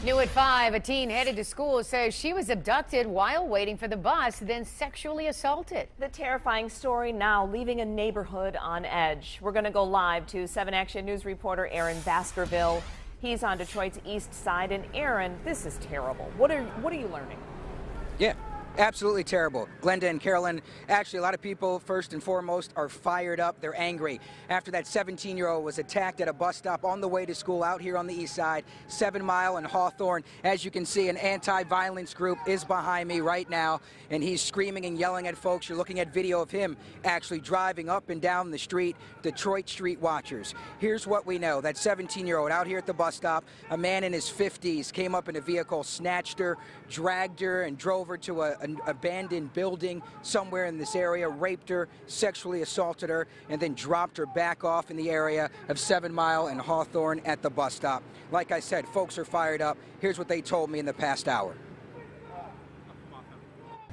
New at 5, a teen headed to school says she was abducted while waiting for the bus, then sexually assaulted. The terrifying story now leaving a neighborhood on edge. We're going to go live to 7 Action News reporter Aaron Baskerville. He's on Detroit's east side. And Aaron, this is terrible. What are you learning? Yeah. Absolutely terrible. Glenda and Carolyn, actually a lot of people, first and foremost, are fired up. They're angry after that 17-year-old was attacked at a bus stop on the way to school out here on the east side, 7 Mile and Hawthorne. As you can see, an anti-violence group is behind me right now, and he's screaming and yelling at folks. You're looking at video of him actually driving up and down the street. Detroit street watchers. Here's what we know. That 17-year-old out here at the bus stop, a man in his 50s, came up in a vehicle, snatched her, dragged her, and drove her to an abandoned building somewhere in this area, raped her, sexually assaulted her, and then dropped her back off in the area of 7 Mile and Hawthorne at the bus stop. Like I said, folks are fired up. Here's what they told me in the past hour.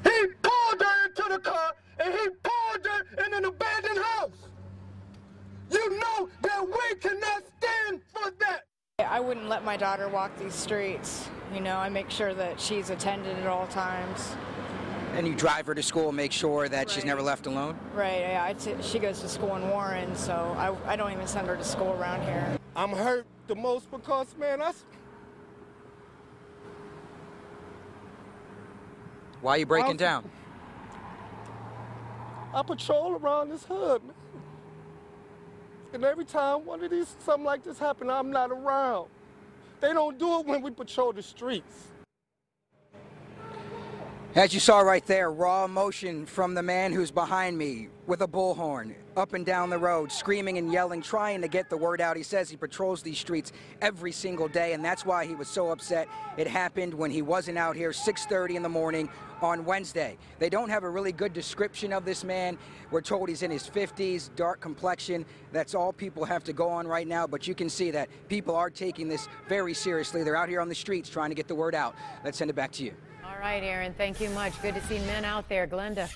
He pulled her into the car, and he pulled her in an abandoned house. You know that we cannot stand for that. I wouldn't let my daughter walk these streets. You know, I make sure that she's attended at all times. And you drive her to school, make sure that she's never left alone? Right, yeah. She goes to school in Warren, so I don't even send her to school around here. I'm hurt the most because, man, Why are you breaking down? I patrol around this hood, man. And every time something like this happens, I'm not around. They don't do it when we patrol the streets. As you saw right there, raw emotion from the man who's behind me with a bullhorn up and down the road, screaming and yelling, trying to get the word out. He says he patrols these streets every single day, and that's why he was so upset. It happened when he wasn't out here, 6:30 in the morning on Wednesday. They don't have a really good description of this man. We're told he's in his 50s, dark complexion. That's all people have to go on right now, but you can see that people are taking this very seriously. They're out here on the streets trying to get the word out. Let's send it back to you. All right, Aaron, thank you much. Good to see men out there. Glenda.